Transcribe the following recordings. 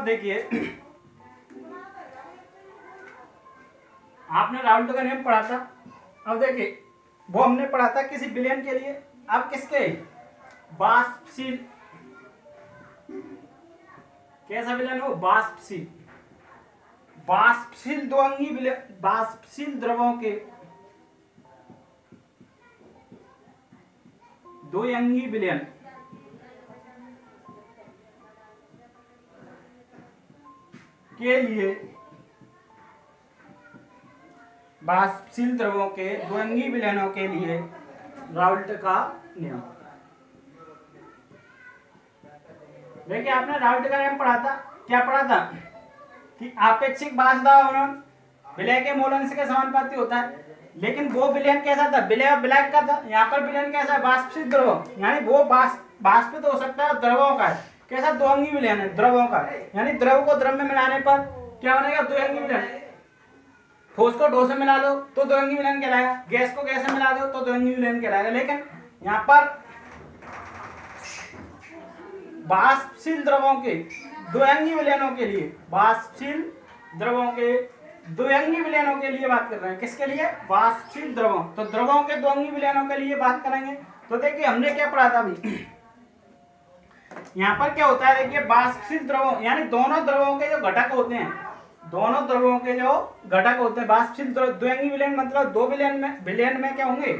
देखिए आपने राउल्ट का नियम पढ़ा था। अब देखिए वो हमने पढ़ा था किसी विलयन के लिए। अब किसके वाष्पशील, कैसा विलयन हो, वाष्पशील, वाष्पशील दो अंगी विलयन, वाष्पशील द्रवों के दो अंगी विलयन के लिए, वाष्पशील द्रवों के द्वंद्वी विलयनों के लिए राउल्ट का नियम। देखिए आपने राउल्ट का नियम पढ़ा था। क्या पढ़ा था कि आपेक्षिक बाष्प दाब अवनमन विलय के मूल अंश के समानुपाती होता है। लेकिन वो विलयन कैसा था, विलय ब्लैक का था। यहाँ पर विलयन कैसा, वाष्पशील द्रव, यानी वो वाष्पित हो सकता है द्रवों का है। कैसा, द्वंद्वी विलयन है द्रवों का, यानी द्रव को द्रव में मिलाने पर क्या बनेगा, द्वंद्वी विलयन। ठोस को ठोस में मिला दो तो द्वंद्वी विलयन कहलाएगा, गैस को गैस में मिला दो तो द्वंद्वी विलयन कहलाएगा। लेकिन यहाँ पर वाष्पशील द्रवों के द्वंद्वी विलयनों के लिए, वाष्पशील द्रवों के द्वंद्वी विलयनों के लिए बात कर रहे हैं। किसके लिए, वाष्पशील द्रवों, तो द्रवों के द्वंद्वी विलयनों के लिए बात करेंगे। तो देखिए हमने क्या पढ़ा था अभी, यहाँ पर क्या होता है, देखिए वाष्पशील द्रवों यानी दोनों द्रवों के जो घटक होते हैं, दोनों द्रवों के जो घटक होते हैं, वाष्पशील द्वंद्वी विलयन मतलब दो विलयन में क्या होंगे,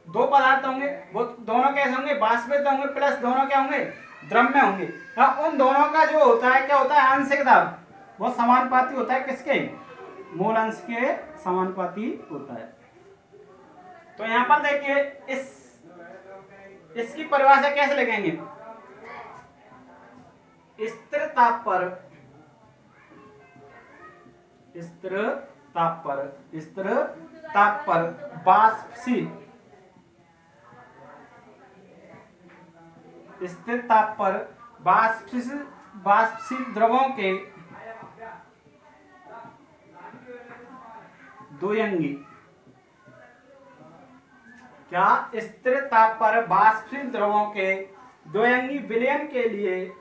दो पदार्थ होंगे, वो दोनों कैसे होंगे, वाष्पित होंगे, प्लस दोनों क्या होंगे, द्रव में होंगे। अब उन दोनों का जो होता है क्या होता है, आंशिक दाब, वो समानुपाती होता है किसके, मूल अंश के समानुपाती होता है। तो यहाँ पर देखिए इसकी परिभाषा कैसे लिखेंगे, स्थिर ताप पर वाष्पशील, स्थिर ताप पर वाष्पशील द्रवों के द्वंद्वी, क्या स्थिर ताप पर वाष्पशील द्रवों के द्वंद्वी विलयन के लिए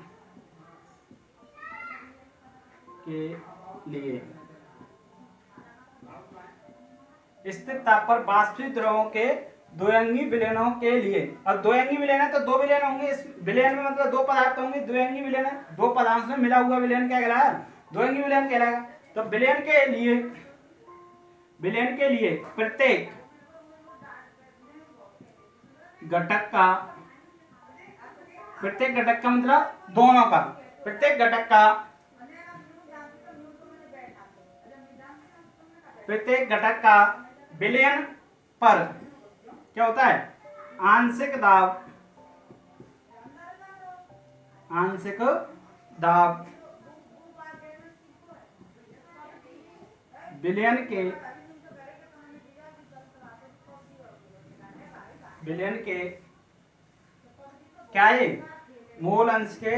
स्थिर ताप पर वाष्पशील द्रवों के द्वंद्वी विलयनों के लिए। अब द्वंद्वी विलयन है तो दो विलयन होंगे, इस विलयन में मतलब दो पदार्थ होंगे, द्वंद्वी विलयन है, दो पदार्थों में मिला हुआ विलयन क्या कहलाएगा, द्वंद्वी विलयन कहलाएगा। तो विलयन के लिए प्रत्येक घटक का मतलब दोनों का, प्रत्येक घटक का विलयन पर क्या होता है, आंशिक दाब विलयन के क्या है, मूल अंश के,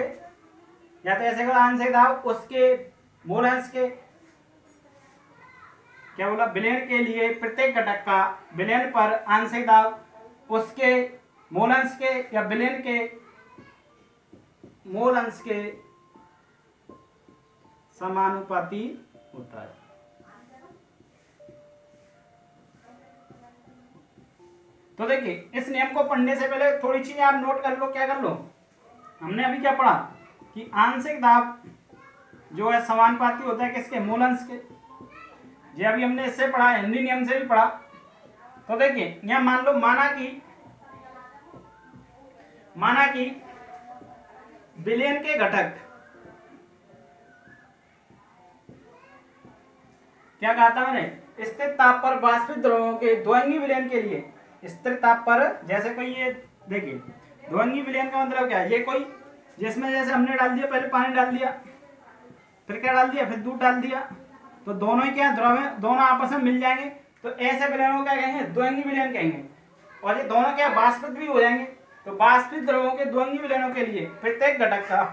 या तो ऐसे आंशिक दाब उसके मूल अंश के, क्या बोला, विलयन के लिए प्रत्येक घटक का विलयन पर आंशिक दाब उसके मूल अंश के या विलयन के मूल अंश के समानुपाती होता है। तो देखिए इस नियम को पढ़ने से पहले थोड़ी चीजें आप नोट कर लो। क्या कर लो, हमने अभी क्या पढ़ा कि आंशिक दाब जो है समानुपाती होता है किसके, मूल अंश के। ये अभी हमने इससे पढ़ा, हिंदी नियम से भी पढ़ा। तो देखिए यहां मान लो, माना कि विलयन के घटक, क्या कहा था मैंने, स्थिर ताप पर वाष्पित द्रवों के द्वंद्वी विलयन के लिए, स्थिर ताप पर, जैसे कोई ये देखिए द्वंद्वी विलयन का मतलब क्या है, ये कोई जिसमें जैसे हमने डाल दिया, पहले पानी डाल दिया, फिर क्या डाल दिया, फिर दूध डाल दिया, तो दोनों ही क्या द्रव है, दोनों आपस में मिल जाएंगे, तो ऐसे विलयन को क्या कहेंगे, द्वंद्वी विलयन कहेंगे। और ये दोनों क्या वाष्पित भी हो जाएंगे। तो वाष्पित द्रवों के द्वंद्वी विलयनों के लिए प्रत्येक घटक का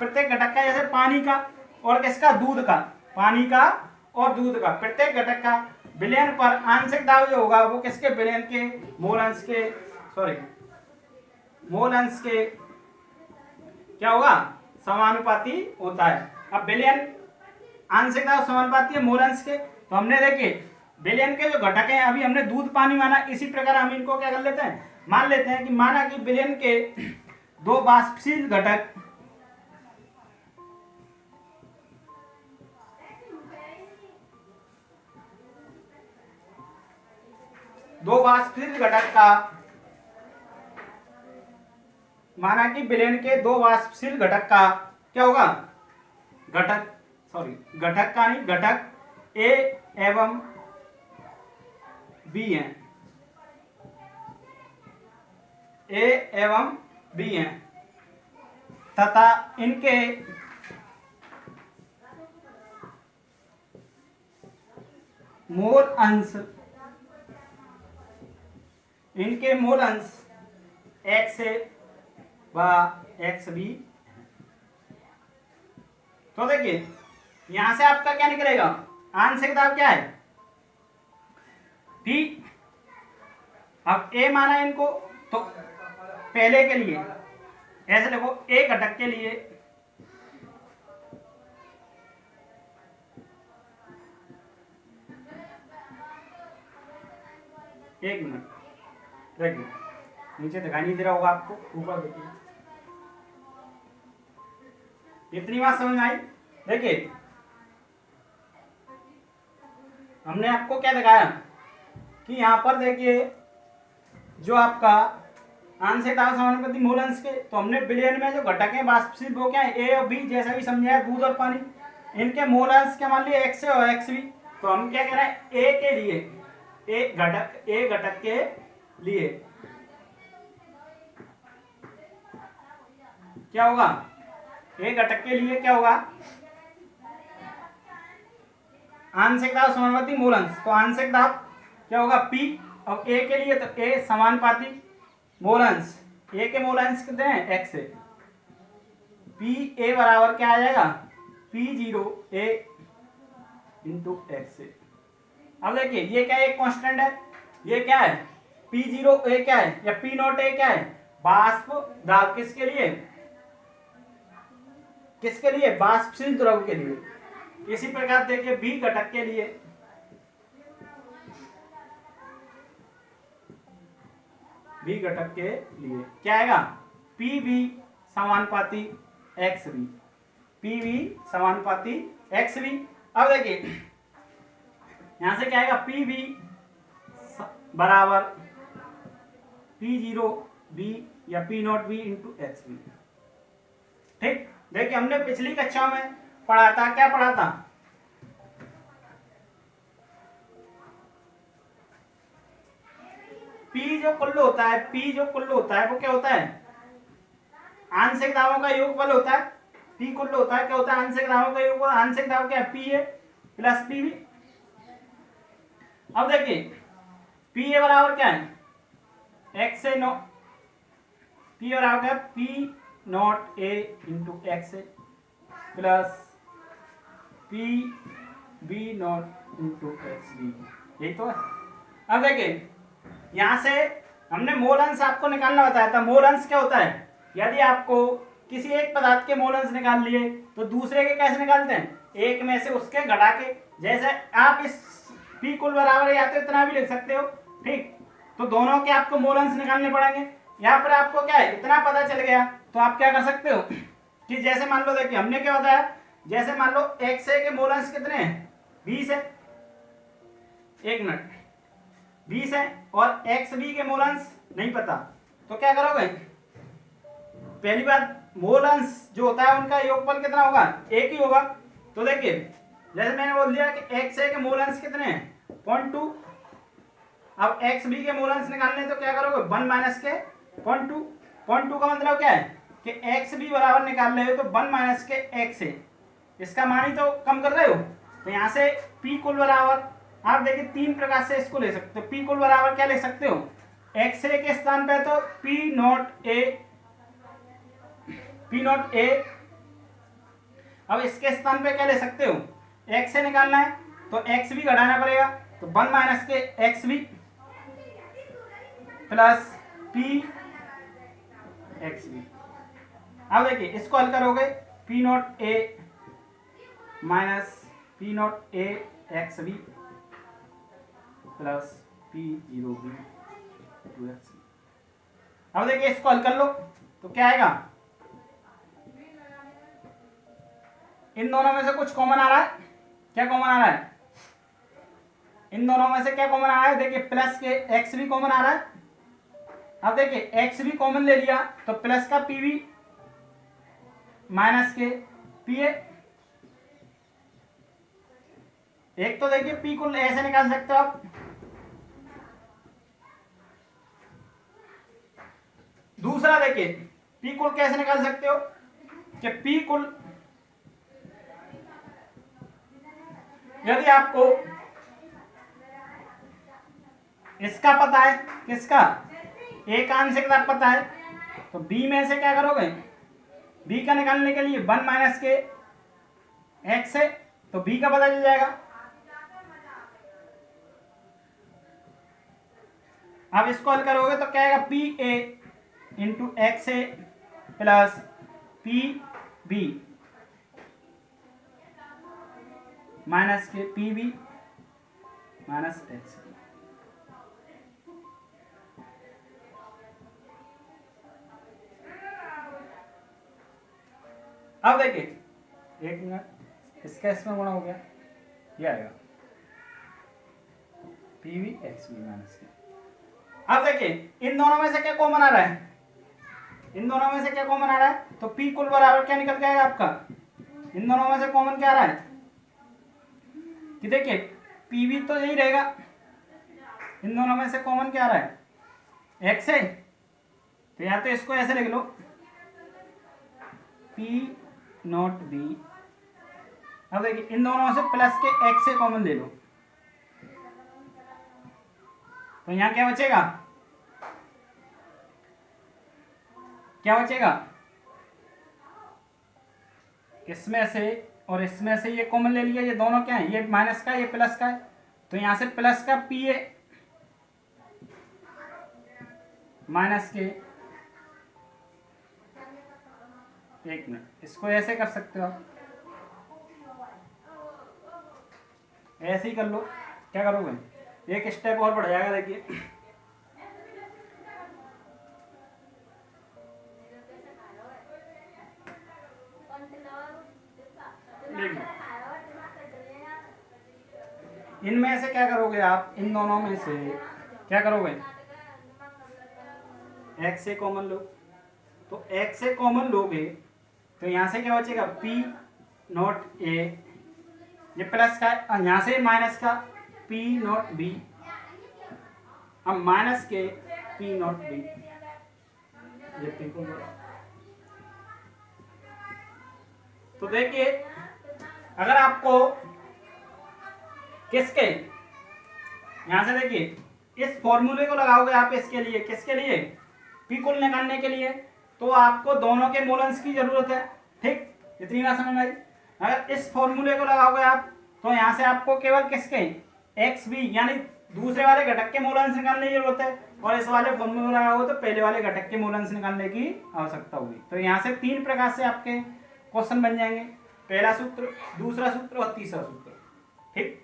जैसे पानी का और किसका, दूध का, पानी का और दूध का, प्रत्येक घटक का विलयन पर आंशिक दाब जो होगा वो किसके, विलयन के मूल अंश के क्या होगा, समानुपाती होता है। अब विलयन आंशिक दाब समानुपाती है मूल अंश के, तो हमने देखिए विलयन के जो घटक हैं, अभी हमने दूध पानी माना, इसी प्रकार हम इनको क्या कर लेते हैं, मान लेते हैं कि माना कि विलयन के दो वाष्पशील घटक का, माना कि विलयन के दो वाष्पशील घटक का क्या होगा, घटक का नहीं, घटक ए एवं बी हैं, ए एवं बी हैं, तथा इनके मोल अंश एक्स ए व एक्स बी। तो देखिए यहां से आपका क्या निकलेगा, आंशिक दाब क्या है P। अब A माना इनको, तो पहले के लिए ऐसे देखो, A घटक के लिए एक मिनट देखिए, नीचे दिखाई नहीं दे रहा होगा आपको, ऊपर देखिए, इतनी बात समझ में आई। देखिए हमने आपको क्या दिखाया कि यहां पर देखिए जो आपका आंशिक दाब समानुपाती मूल अंश के, तो हमने विलयन में जो घटक है वाष्पशील वो क्या है, ए और बी, जैसा भी समझाया दूध और पानी, इनके मूल अंश क्या मान लिए एक्स ए और एक्स बी। तो हम क्या कह रहे हैं, ए के लिए, ए घटक के लिए क्या होगा, ए घटक के लिए क्या होगा, आंशिक दाब समानुपाती मूल अंश, तो आंशिक दाब क्या होगा P, और A के लिए तो A समानुपाती मूल अंश, A के मूल अंश कितने हैं, x है, P A बराबर क्या आ जाएगा, P0 A इंटू एक्स है। अब देखिए ये क्या है, एक कांस्टेंट है, ये क्या है P0 A क्या है, या P0 A क्या है, वाष्प दाब, किसके लिए, वाष्पशील द्रव के लिए। इसी प्रकार देखिए B घटक के लिए, क्या आएगा, PV समानुपाती XV, PV समानुपाती XV। अब देखिए यहां से क्या आएगा, PV बराबर P0B या P0B इंटू XV। ठीक, देखिए हमने पिछली कक्षा में पढ़ा था, क्या पढ़ा था, P जो कुल्ल होता है, वो क्या होता है, आंशिक दाबों का योगफल होता है। P कुल्ल होता है, क्या होता है, आंशिक दाबों का योगफल। आंशिक दाब क्या है, P A प्लस PV। अब देखिए P A बराबर क्या है, x से नो, P बराबर क्या है, P0 A into x plus PB0 into XB, यही तो है। अब देखिए यहां से हमने मोल अंश आपको निकालना बताया था। मोल अंश क्या होता है, यदि आपको किसी एक पदार्थ के मोल अंश निकाल लिए तो दूसरे के कैसे निकालते हैं, एक में से उसके घटा के, जैसे आप इस P कुल बराबर या तो इतना भी लिख सकते हो, ठीक, तो दोनों के आपको मोल अंश निकालने पड़ेंगे। यहाँ पर आपको क्या है, इतना पता चल गया तो आप क्या कर सकते हो कि जैसे मान लो, देखिए हमने क्या बताया, जैसे मान लो एक्स ए के मोल अंश कितने हैं, 20 है, एक मिनट 20 है, और एक्स बी के मोल अंश नहीं पता, तो क्या करोगे, पहली बात मोल अंश जो होता है उनका योगफल कितना होगा, एक ही होगा। तो देखिए जैसे मैंने बोल दिया कि एक्स ए के मोल अंश कितने हैं, 0.2, अब एक्स बी के मोल अंश निकालने तो क्या करोगे, 1 माइनस के 0.2। 0.2 का मतलब क्या है कि एक्स बी बराबर निकाल रहे हो तो 1 माइनस के एक्स ए, इसका मान ही तो कम कर रहे हो। तो यहाँ से P कुल बराबर आप देखिए 3 प्रकार से इसको ले सकते हो। P कुल बराबर क्या ले सकते हो, एक्स ए के स्थान पे तो P0 A, अब इसके स्थान पे क्या ले सकते हो, एक्स ए निकालना है तो एक्स बी घटाना पड़ेगा, तो 1 minus k x B plus P x B. अब देखिए इसको हल करोगे, P0 A minus P not A x B plus P zero B two x B. अब देखिए इसको हल कर लो तो क्या आएगा, इन दोनों में से कुछ कॉमन आ रहा है, क्या कॉमन आ रहा है, इन दोनों में से क्या कॉमन आ रहा है, देखिए प्लस के एक्स भी कॉमन आ रहा है। अब देखिए एक्स भी कॉमन ले लिया तो प्लस का पी वी माइनस के पी ए, एक तो देखिए पी को ऐसे निकाल सकते हो आप, दूसरा देखिए पी को कैसे निकाल सकते हो कि पी कुल, यदि आपको इसका पता है, किसका, एक आंशिक पता है, तो बी में से क्या करोगे, बी का निकालने के लिए 1 माइनस के एक्स है तो बी का पता चल जाएगा। अब इसको हल करोगे तो क्या आएगा, P A into x A plus P B minus के पी बी माइनस एक्स। अब देखिए एक मिनट, इसका इसमें गुणा हो गया, ये आएगा P V x B minus k. अब देखिए इन दोनों में से क्या कॉमन आ रहा है, इन दोनों में से क्या कॉमन आ रहा है, तो पी कुल बराबर क्या निकल के आएगा आपका, इन दोनों में से कॉमन क्या आ रहा है कि देखिए पी वी तो यही रहेगा, इन दोनों में से कॉमन क्या आ रहा है, एक्स है, तो या तो इसको ऐसे लिख लो पी नॉट बी। अब देखिए इन दोनों से प्लस के एक्स से कॉमन ले लो तो यहां क्या बचेगा, क्या बचेगा, इसमें से और इसमें से ये कॉमन ले लिया, ये दोनों क्या है, ये माइनस का ये प्लस का है, तो यहां से प्लस का पी ए माइनस के, एक मिनट इसको ऐसे कर सकते हो आप, ऐसे ही कर लो, क्या करोगे, एक स्टेप और बढ़ जाएगा। देखिए इनमें से क्या करोगे आप, इन दोनों में से क्या करोगे, एक्स से कॉमन लो, तो एक्स से कॉमन लोगे तो यहां से क्या बचेगा, पी नॉट ए, ये प्लस का, यहां से माइनस का पी नॉट बी, अब माइनस के पी नॉट बी, ये पी को, तो देखिए अगर आपको किसके, यहां से देखिए इस फॉर्मूले को लगाओगे आप इसके लिए, किसके लिए, पी कुल निकालने के लिए, तो आपको दोनों के मोलन्स की जरूरत है, ठीक, इतनी बात समझ में आई। अगर इस फॉर्मूले को लगाओगे आप तो यहां से आपको केवल किसके, एक्स बी यानी दूसरे वाले घटक के मोलन्स निकालने की जरूरत है, और इस वाले फॉर्मूला लगाओगे तो पहले वाले घटक के मोलन्स निकालने की आवश्यकता होगी। तो यहाँ से 3 प्रकार से आपके क्वेश्चन बन जाएंगे, पहला सूत्र, दूसरा सूत्र और तीसरा सूत्र, ठीक।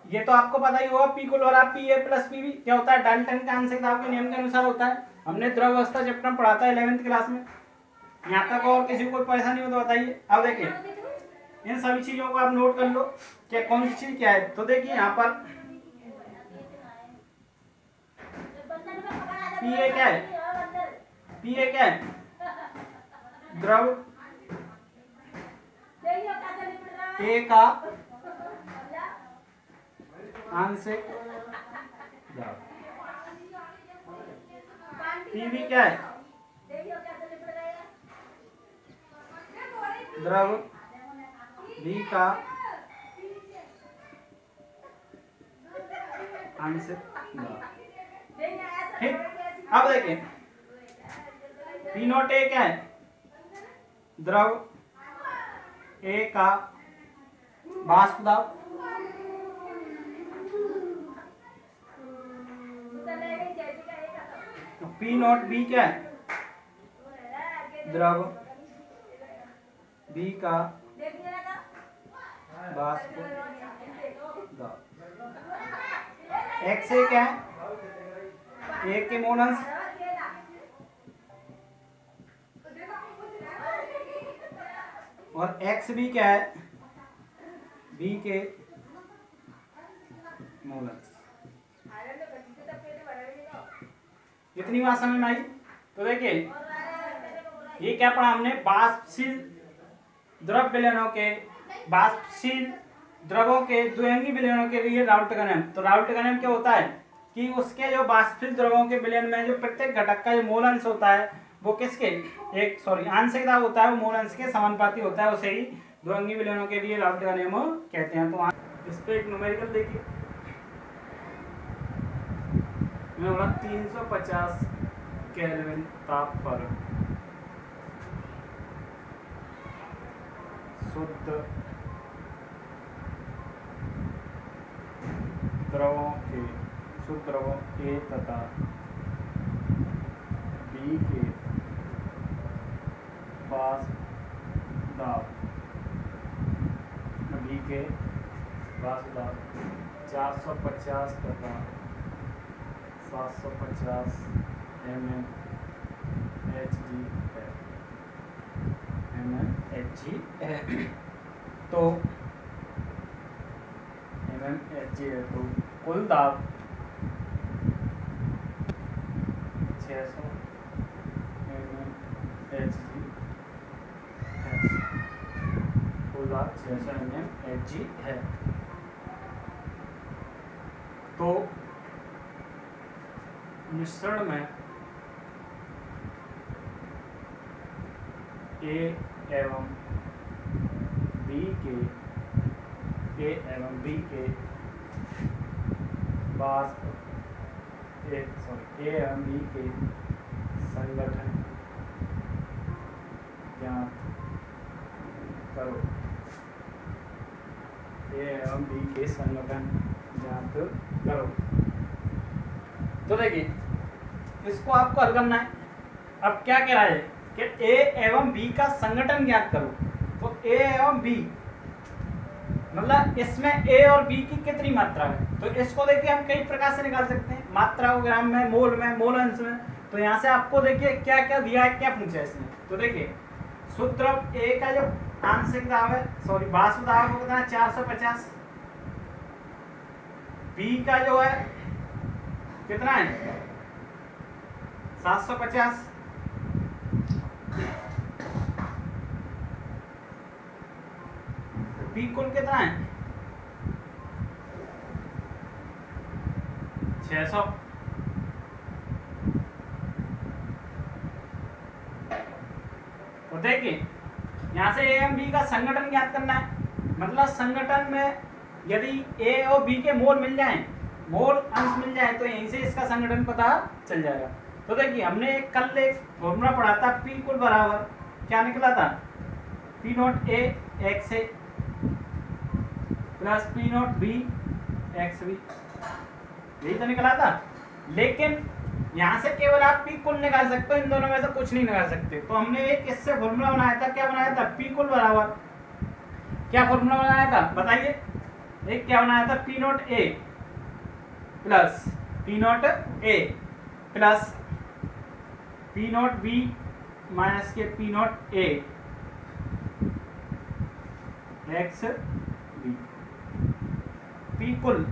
ये तो आपको पता ही होगा, पी कुल बराबर P A plus P B क्या होता है, डाल्टन के आंशिक दाब के नियम के अनुसार होता है, हमने द्रव अवस्था चैप्टर में पढ़ा था 11th क्लास में। यहाँ तक और किसी को कोई परेशानी हो तो बताइए। अब देखिए इन सभी चीजों को आप नोट कर लो कि कौन सी चीज क्या है। तो देखिए यहाँ पर पी ए क्या है, पी ए क्या है, द्रव ए का आंशिक दाब, पी बी क्या है, द्रव बी का आंशिक दाब, ठीक। अब देखिए पी नॉट ए क्या है, द्रव ए का वाष्प दाब, पी नॉट बी क्या है? द्रव, बी का वाष्प दाब। एक्स ए क्या है? ए के मोल अंश, और एक्स बी क्या है? बी के मोल अंश। कितनी बात समझ में आई? तो देखिए ये क्या पढ़ा हमने? वाष्पशील द्रव विलयनों के, वाष्पशील द्रवों के द्विअंगी विलयनों के लिए राउल्ट का नियम। तो राउल्ट का नियम क्या होता है कि उसके जो वाष्पशील द्रवों के विलयन में जो प्रत्येक घटक का जो मोल अंश होता है वो किसके आंशिक दाब होता है, वो मोल अंश के समानुपाती होता है, उसे ही द्विअंगी विलयनों के लिए राउल्ट का नियम कहते हैं। तो इस पे एक न्यूमेरिकल देखिए, मैं बोला 350 केल्विन ताप पर शुद्ध द्रवों ए तथा बी के वाष्प दाब 450 तथा 750 mmHg है। तो mmHg है, तो कुल दाब 600 mmHg है। कुल दाब 600 mmHg है। तो मिश्रण में ए एवं बी के वाष्प ए एवं बी के संगठन ज्ञात करो। ए एवं बी के संगठन ज्ञात करो। तो देखिए इसको आपको हल करना है। अब क्या कह रहा है कि ए एवं बी का संगठन ज्ञात करो। तो ए एवं बी मतलब इसमें ए और बी की कितनी मात्रा है, तो इसको देखिए हम कई प्रकार से निकाल सकते हैं, मात्रा को ग्राम में, मोल अंश में। तो यहाँ से आपको देखिए क्या क्या दिया है, क्या पूछा है इसमें। तो देखिए शुद्ध द्रव ए का जो आंशिक दाब है, वाष्प दाब कितना है? 450। बी का जो है कितना है? 750। बी कुल कितना है? 600। तो देखिए यहां से ए एवं बी का संगठन ज्ञात करना है। मतलब संगठन में यदि ए और बी के मोल मिल जाएं, मोल अंश मिल जाए, तो यहीं से इसका संगठन पता चल जाएगा। तो देखिए हमने कल एक फॉर्मूला पढ़ा था, पी कुल बराबर क्या निकला था? P not A x A plus P not B x B, यही तो निकला था। लेकिन यहाँ से केवल आप पी कुल निकाल सकते हो, इन दोनों में से कुछ नहीं निकाल सकते। तो हमने एक इससे फॉर्मूला बनाया था, क्या बनाया था? पी कुल बराबर क्या फॉर्मूला बनाया था बताइए? एक क्या बनाया था? P not A plus P not A plus P not B minus के P not A x B. P कुल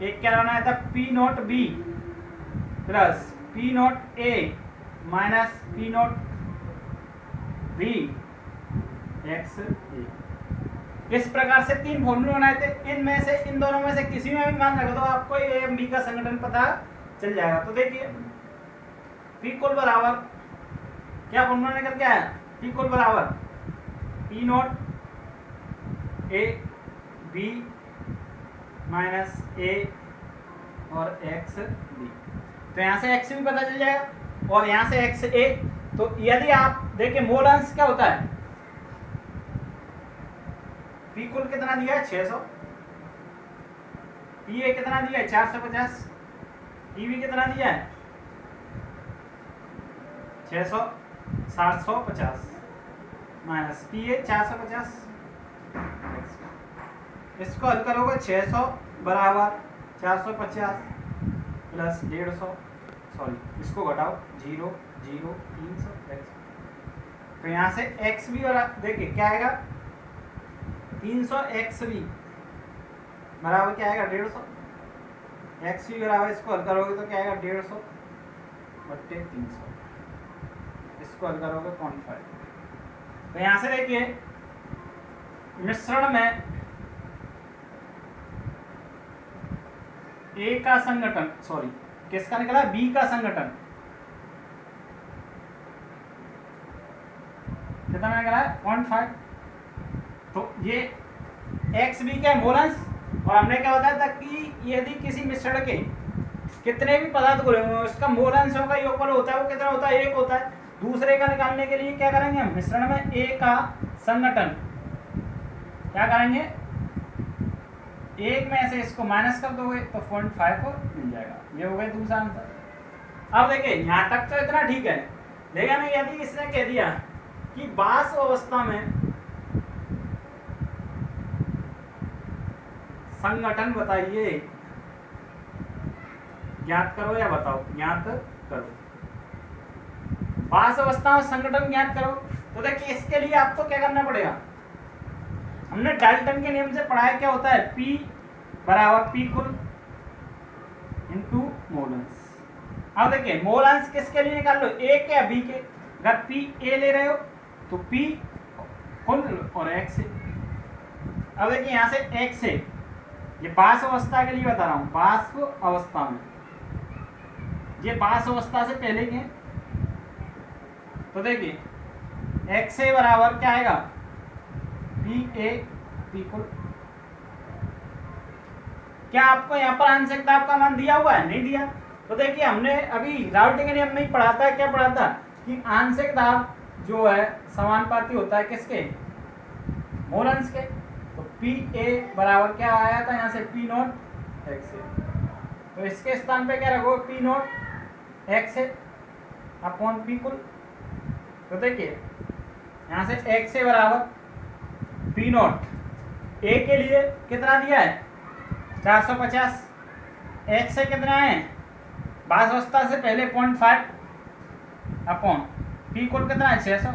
एक क्या बनाया था? P not B plus P not A minus P not B X A. इस प्रकार से तीन फॉर्मूले बनाए थे। इनमें से इन दोनों में से किसी में भी मान रखो तो आपको ए एवं बी का संगठन पता चल जाएगा। तो देखिए पी कुल बराबर क्या फॉर्मूला निकल के आया? पी कुल बराबर P not A B minus A और एक्स बी। तो यहाँ से एक्स भी पता चल जाएगा और यहाँ से एक्स ए। तो यदि आप देखिए मोल अंश क्या होता है? पी कुल कितना दिया है? 600। पी ए कितना दिया है? 450। पीवी कितना दिया है 600 750 माइनस पी है 450। इसको हल करोगे 600 बराबर 450 प्लस 150, सॉरी इसको घटाओ 0 0 300 x। तो यहाँ से x भी बराबर देखिए क्या आएगा 300 x भी बराबर क्या आएगा 150। x भी बराबर इसको हल करोगे तो क्या आएगा 150 बट्टे 300, इसको हल करोगे 0.5। तो यहाँ से देखिए मिश्रण में ए का संगठन, सॉरी किसका निकला बी का संगठन कितना निकला है 0.5। तो ये एक्स बी का मोलंस, और हमने क्या बताया था कि यदि किसी मिश्रण के कितने भी पदार्थ को लेंगे उसका मोल अंशों का योगफल होता है वो कितना होता है 1 होता है। दूसरे का निकालने के लिए क्या करेंगे हम मिश्रण में ए का संगठन क्या करेंगे 1 में से इसको माइनस कर दोगे तो 0.5 मिल जाएगा। ये हो गया दूसरा आंसर। अब देखिए यहाँ तक तो इतना ठीक है, लेकिन यदि इसने कह दिया कि वाष्प अवस्था में संगठन बताइए, ज्ञात करो या बताओ, ज्ञात करो वाष्प अवस्था में संगठन ज्ञात करो। तो देखिए इसके लिए आपको क्या करना पड़ेगा, हमने डाल्टन के नियम से पढ़ा है क्या होता है P बराबर P कुल इंटू मोलंस। अब देखिए मोलंस किसके लिए निकाल लो A के या B के, अगर P A ले रहे हो तो P कुल और X से। अब देखिए यहाँ से X से ये वाष्प अवस्था के लिए बता रहा हूँ, वाष्प अवस्था में ये वाष्प अवस्था से पहले के, तो देखिए X A बराबर क्या आएगा P A P कुल। क्या आपको यहाँ पर आंशिक दाब का मान दिया हुआ है, नहीं दिया। तो देखिए हमने अभी राउल्ट के नियम में ही पढ़ा था, क्या पढ़ा था कि आंशिक दाब जो है समानुपाती होता है किसके मोलंस के। तो पी ए बराबर क्या आया था यहाँ से पी नॉट एक्स ए, तो इसके स्थान पे क्या रखोगे P not x A upon P कुल। तो देखिए यहाँ से एक्स ए बराबर पी नॉट ए के लिए कितना दिया है 450, एक्स से कितना है वाष्प अवस्था से पहले 0.5 अपॉन पी कुल कितना है 600।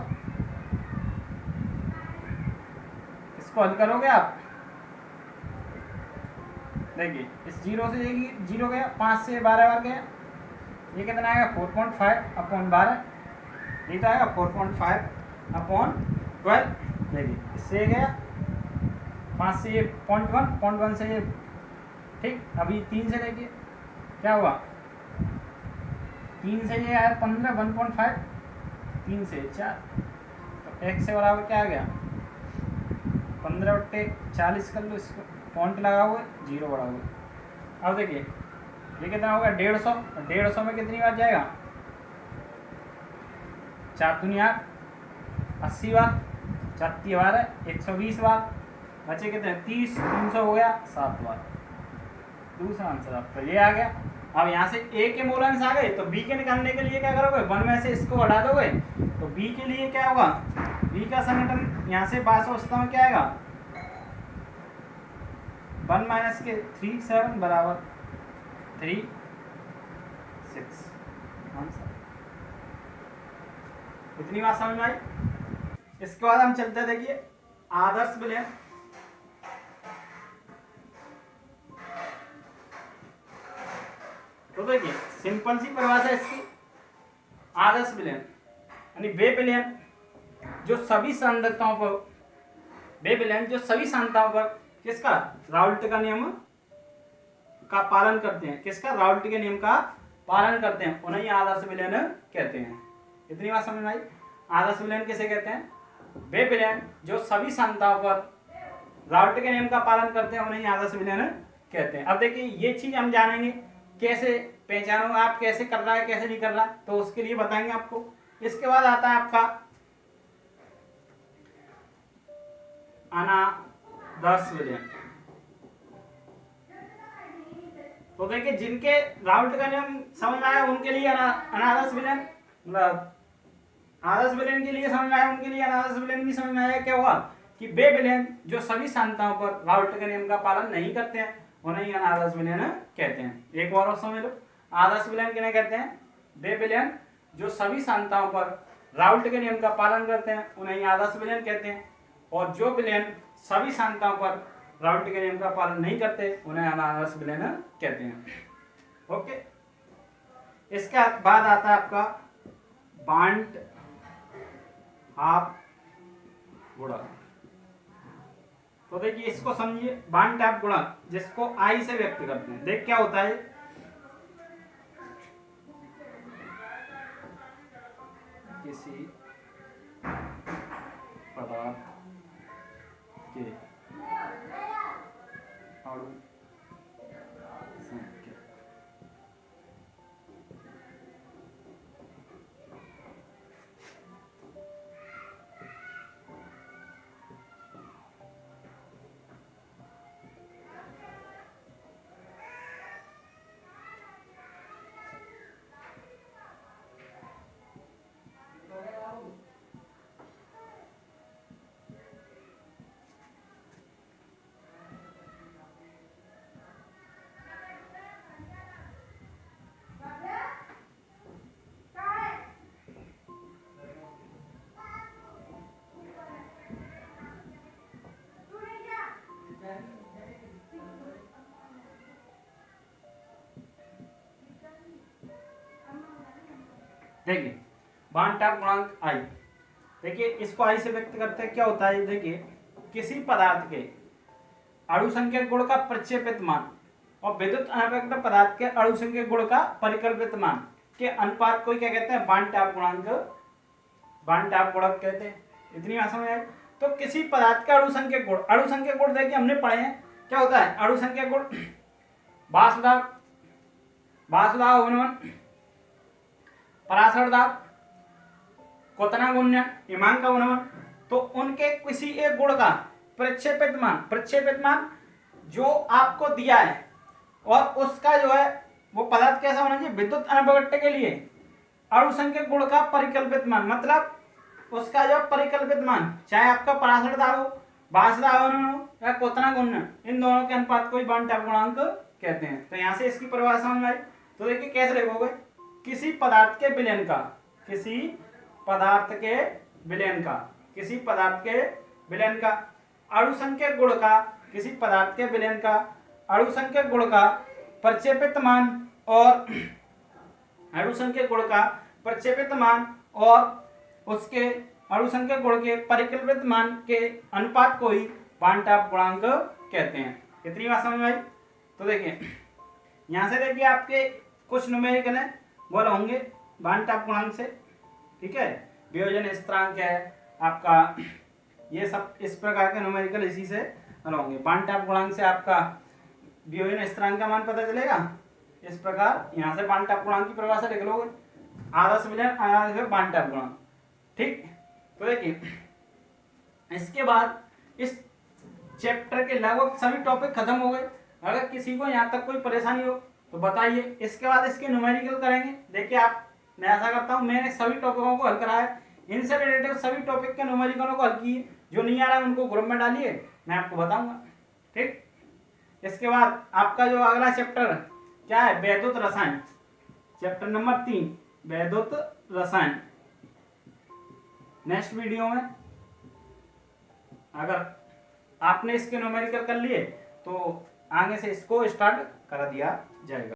इसको हल करोगे आप, देखिए इस 0 से 0 गया, 5 से 12 बार गया, ये कितना आएगा 4.5 अपॉन 12, ये तो आएगा 4.5 अपॉन 12। देखिए इससे गया 5 से ये 0.1 से ये ठीक। अभी 3 से देखिए क्या हुआ, 3 से ये आया 15 1.5, 3 से 4, तो x से बराबर क्या आ गया 15/40 कर लो, इसको पॉइंट लगा हुआ 0 बड़ा हुआ। अब देखिए ये कितना होगा 150, 150 में कितनी बार जाएगा 4 दूनी 8, 80 बार, 4 बार है 120 बार, बचे कितने 30, 300 हो गया 7 बार। दूसरा आंसर आपका ये आ गया। अब यहाँ से A के मोलंस आ गए, तो B के निकालने के लिए क्या करोगे 1 में से इसको हटा दोगे, तो B के लिए क्या होगा B का संगठन यहाँ से वाष्प अवस्था में क्या आएगा 1 माइनस के 3 7 बराबर 3 6 आंसर। इतनी बात समझ में आई। इसके बाद हम चलते देखिए आदर्श विलयन। तो देखिए सिंपल सी परिभाषा इसकी, आदर्श विलयन यानी वे विलयन जो सभी सांद्रताओं पर, वे विलयन जो सभी सांद्रताओं पर किसका राउल्ट का नियम का पालन करते हैं, किसका राउल्ट के नियम का पालन करते हैं, उन्हें आदर्श विलयन कहते हैं। इतनी बात समझ में आई। आदर्श विलयन किसे कहते हैं, वे विलयन जो सभी सांद्रताओं पर राउल्ट के नियम का पालन करते हैं उन्हें आदर्श विलयन कहते हैं। अब देखिए ये चीज हम जानेंगे कैसे पहचानो आप कैसे कर रहा है कैसे नहीं कर रहा, तो उसके लिए बताएंगे आपको। इसके बाद आता है आपका अनादर्श विलयन। तो देखिए जिनके राउल्ट का नियम समझ में आया उनके लिए अनादर्श विलयन, मतलब आदर्श विलयन के लिए समझ में आया उनके लिए अनादर्श विलयन भी समझ में आया। क्या हुआ कि वे विलयन जो सभी सांताओं पर राउल्ट के नियम का पालन नहीं करते हैं उन्हें अनादर्श विलयन कहते हैं। एक बार और समझ लो, आदर्श विलयन किन्हें कहते हैं? वे विलयन जो सभी सांताओं पर राउल्ट के नियम का पालन करते हैं उन्हें आदर्श विलयन कहते हैं, और जो विलयन सभी सांताओं पर राउल्ट के नियम का पालन नहीं करते उन्हें अनादर्श विलयन कहते हैं। ओके, इसके बाद आता है आपका बांट हाफ गुणक। तो देखिए इसको समझिए, बांट हाफ गुणक जिसको आई से व्यक्त करते हैं। देख क्या होता है, किसी पदार्थ के अणु संख्या देखिए बांट हाफ गुणांक आई। देखिए इसको आई से व्यक्त करते हैं। क्या होता है, देखिए किसी पदार्थ के अणु संख्यक गुण का प्रक्षेपित मान और विद्युत अनपेक्ष पदार्थ के अणु संख्यक गुण का परिकल्पित मान के अनुपात को क्या कहते हैं? बांट हाफ गुणांक, बांट हाफ गुणक कहते हैं। इतनी बात समझ आई। तो किसी पदार्थ का अणु संख्यक गुण, अणु संख्यक गुण देखिए हमने पढ़े हैं। क्या होता है अणु संख्यक गुण? वाष्पदाब, उन्मूलन, पराशर दाब, क्वथना गुणन, हिमांक उन्मूलन। तो उनके किसी एक गुण का प्रक्षेपित मान जो आपको दिया है और उसका जो है वो पदार्थ कैसा होना चाहिए? विद्युत अनपगट्य के लिए अणु संख्यक गुण का परिकल्पित मान, मतलब उसका जो परिकल्पित मान, चाहे आपका पराशर दाब हो, वाष्प दाब हो या क्वथना गुणन, इन दोनों के अनुपात को ही बांट हाफ गुणांक कहते हैं। तो यहाँ से इसकी परिभाषा समझ में आई। तो देखिए कैसे लिखोगे, किसी पदार्थ के विलयन का, किसी पदार्थ के विलयन का, किसी पदार्थ के विलयन का अणु संख्यक गुण का, किसी पदार्थ के विलयन का अणु संख्यक गुण का प्रक्षेपित मान और अणु संख्यक गुण का प्रक्षेपित मान और उसके अणु संख्यक गुण के परिकल्पित मान के अनुपात को ही बांट हाफ गुणांक कहते हैं। इतनी बात समझ में आई। तो देखिए यहाँ से देखिए आपके कुछ न्यूमेरिकल है वो होंगे बांट हाफ गुणांक से, ठीक है। वियोजन स्थिरांक है आपका, ये सब इस प्रकार के न्यूमेरिकल इसी से होंगे। बांट हाफ गुणांक से आपका वियोजन स्थिरांक का मान पता चलेगा। इस प्रकार यहाँ से बांट हाफ गुणांक की परिभाषा लिख लोगे, आदर्श विलयन, आदर्श बांट हाफ गुणांक, ठीक। तो देखिए इसके बाद इस चैप्टर के लगभग सभी टॉपिक खत्म हो गए। अगर किसी को यहाँ तक कोई परेशानी हो तो बताइए। इसके बाद इसके न्यूमेरिकल करेंगे। देखिए आप, मैं ऐसा करता हूँ, मैंने सभी टॉपिकों को हल कराया, इनसे रिलेटेड सभी टॉपिक के न्यूमेरिकलों को हल किए। जो नहीं आ रहा है उनको ग्रुप में डालिए, मैं आपको बताऊंगा, ठीक। इसके बाद आपका जो अगला चैप्टर क्या है, वैद्युत रसायन, चैप्टर नंबर 3 वैद्युत रसायन। नेक्स्ट वीडियो में अगर आपने इसके न्यूमेरिकल कर लिए तो आगे से इसको स्टार्ट करा दिया जाएगा।